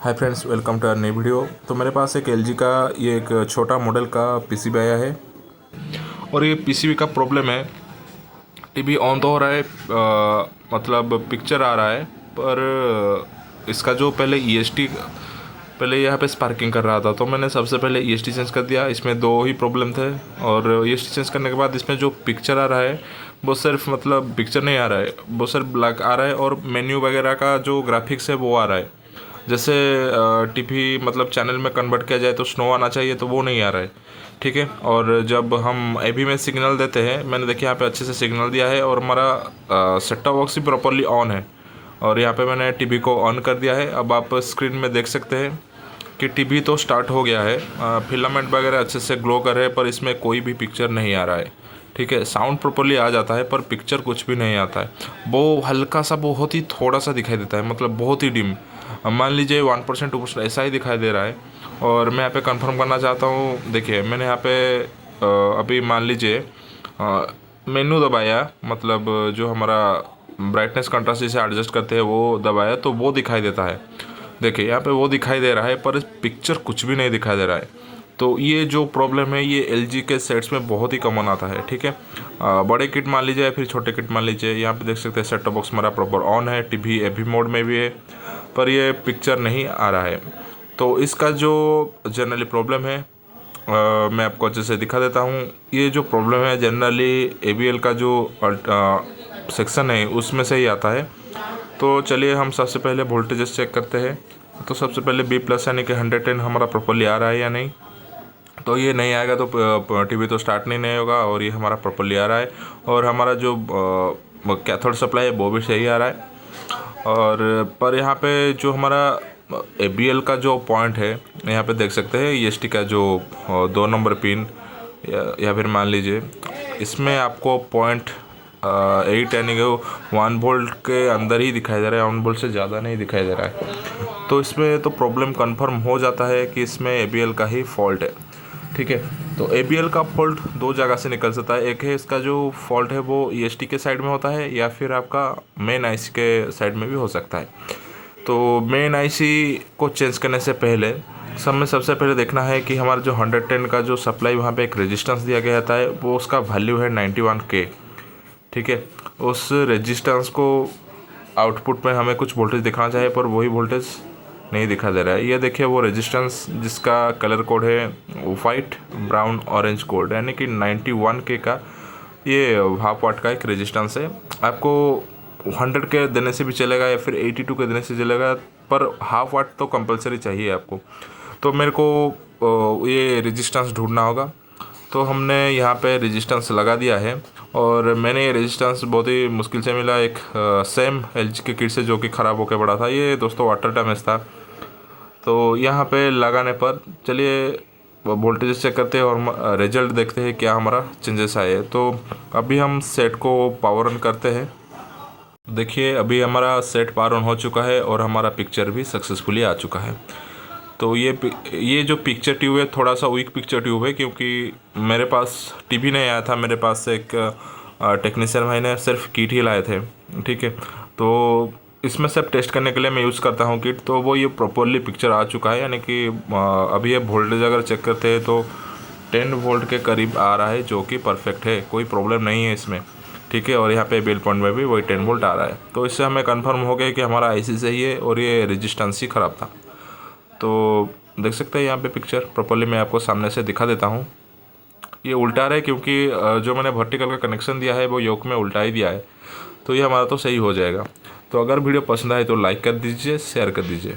Hi friends, welcome to our नई video. तो मेरे पास एक एलजी का ये एक छोटा मॉडल का पीसीबी आया है और ये पीसीबी का प्रॉब्लम है। टीवी ऑन तो हो रहा है, मतलब पिक्चर आ रहा है, पर इसका जो पहले ईएसटी पहले यहाँ पे स्पार्किंग कर रहा था, तो मैंने सबसे पहले ईएसटी चेंज कर दिया। इसमें दो ही प्रॉब्लम थे और ईएसटी चेंज करने के बाद इसमें जो पिक्चर आ रहा है वो सिर्फ मतलब पिक्चर नहीं आ रहा है, वो सिर्फ ब्लैक आ रहा है और मेन्यू वगैरह का जो ग्राफिक्स है वो आ रहा है। जैसे टीवी मतलब चैनल में कन्वर्ट किया जाए तो स्नो आना चाहिए, तो वो नहीं आ रहा है। ठीक है, और जब हम एबी में सिग्नल देते हैं, मैंने देखिए यहाँ पे अच्छे से सिग्नल दिया है और हमारा सेट टॉप बॉक्स भी प्रॉपरली ऑन है। और यहाँ पे मैंने टीवी को ऑन कर दिया है। अब आप स्क्रीन में देख सकते हैं कि टीवी तो स्टार्ट हो गया है, फिलामेंट वगैरह अच्छे से ग्लो कर रहे हैं, पर इसमें कोई भी पिक्चर नहीं आ रहा है। ठीक है, साउंड प्रॉपरली आ जाता है पर पिक्चर कुछ भी नहीं आता है। वो हल्का सा, बहुत ही थोड़ा सा दिखाई देता है, मतलब बहुत ही डिम। मान लीजिए 1% 2% ऐसा ही दिखाई दे रहा है। और मैं यहाँ पे कंफर्म करना चाहता हूँ। देखिए मैंने यहाँ पे अभी मान लीजिए मेनू दबाया, मतलब जो हमारा ब्राइटनेस कंट्रास्ट जिसे एडजस्ट करते हैं वो दबाया, तो वो दिखाई देता है। देखिए यहाँ पे वो दिखाई दे रहा है पर पिक्चर कुछ भी नहीं दिखाई दे रहा है। तो ये जो प्रॉब्लम है ये एलजी के सेट्स में बहुत ही कॉमन आता है। ठीक है, बड़े किट मान लीजिए या फिर छोटे किट मान लीजिए, यहाँ पे देख सकते हैं सेट टॉप बॉक्स हमारा प्रॉपर ऑन है, टीवी एवी मोड में भी है, पर ये पिक्चर नहीं आ रहा है। तो इसका जो जनरली प्रॉब्लम है, मैं आपको अच्छे से दिखा देता हूँ। ये जो प्रॉब्लम है जनरली एबीएल का जो सेक्शन है उसमें से ही आता है। तो चलिए हम सबसे पहले वोल्टेजेस चेक करते हैं। तो सबसे पहले बी प्लस यानी कि 110 हमारा प्रॉपरली आ रहा है या नहीं। तो ये नहीं आएगा तो टीवी तो स्टार्ट नहीं होगा, और ये हमारा प्रॉपरली आ रहा है। और हमारा जो कैथोड सप्लाई है वो भी सही आ रहा है। और पर यहाँ पे जो हमारा एबीएल का जो पॉइंट है, यहाँ पे देख सकते हैं ईएसटी का जो 2 नंबर पिन, या फिर मान लीजिए इसमें आपको पॉइंट 8 यानी कि 1 वोल्ट के अंदर ही दिखाई दे रहा है, 1 वोल्ट से ज़्यादा नहीं दिखाई दे रहा है। तो इसमें तो प्रॉब्लम कंफर्म हो जाता है कि इसमें एबीएल का ही फॉल्ट है। ठीक है, तो एबीएल का फॉल्ट दो जगह से निकल सकता है। एक है इसका जो फॉल्ट है वो ईएसटी के साइड में होता है, या फिर आपका मेन आईसी के साइड में भी हो सकता है। तो मेन आईसी को चेंज करने से पहले सबसे पहले देखना है कि हमारा जो 110 का जो सप्लाई वहाँ पे एक रेजिस्टेंस दिया गया था है, वो उसका वैल्यू है 91K। ठीक है, उस रेजिस्टेंस को आउटपुट में हमें कुछ वोल्टेज दिखाना चाहिए, पर वही वोल्टेज नहीं दिखा दे रहा है। ये देखिए वो रेजिस्टेंस जिसका कलर कोड है वाइट ब्राउन ऑरेंज कोड, यानी कि 91K का ये हाफ वाट का एक रेजिस्टेंस है। आपको 100 के देने से भी चलेगा या फिर 82 के देने से चलेगा, पर हाफ वाट तो कंपलसरी चाहिए आपको। तो मेरे को ये रेजिस्टेंस ढूंढना होगा। तो हमने यहाँ पे रेजिस्टेंस लगा दिया है, और मैंने ये रेजिस्टेंस बहुत ही मुश्किल से मिला एक सेम एलजी के किट से, जो कि ख़राब होकर पड़ा था। ये दोस्तों वाटर डैमेज था। तो यहाँ पे लगाने पर चलिए वोल्टेज चेक करते हैं और रिजल्ट देखते हैं क्या हमारा चेंजेस आए। तो अभी हम सेट को पावर ऑन करते हैं। देखिए अभी हमारा सेट पावर ऑन हो चुका है और हमारा पिक्चर भी सक्सेसफुली आ चुका है। तो ये जो पिक्चर ट्यूब है थोड़ा सा वीक पिक्चर ट्यूब है, क्योंकि मेरे पास टीवी नहीं आया था। मेरे पास एक टेक्नीशियन भाई ने सिर्फ किट ही लाए थे। ठीक है, तो इसमें सब टेस्ट करने के लिए मैं यूज़ करता हूँ किट। तो वो ये प्रॉपरली पिक्चर आ चुका है, यानी कि अभी ये वोल्टेज अगर चेक करते हैं तो 10 वोल्ट के करीब आ रहा है, जो कि परफेक्ट है, कोई प्रॉब्लम नहीं है इसमें। ठीक है, और यहाँ पे बेल पॉइंट में भी वही 10 वोल्ट आ रहा है। तो इससे हमें कंफर्म हो गया कि हमारा आईसी सही है और ये रेजिस्टेंस ही ख़राब था। तो देख सकते हैं यहाँ पे पिक्चर प्रॉपरली मैं आपको सामने से दिखा देता हूँ। ये उल्टा रहा है क्योंकि जो मैंने वर्टिकल का कनेक्शन दिया है वो योक में उल्टा ही दिया है। तो ये हमारा तो सही हो जाएगा। तो अगर वीडियो पसंद आए तो लाइक कर दीजिए, शेयर कर दीजिए।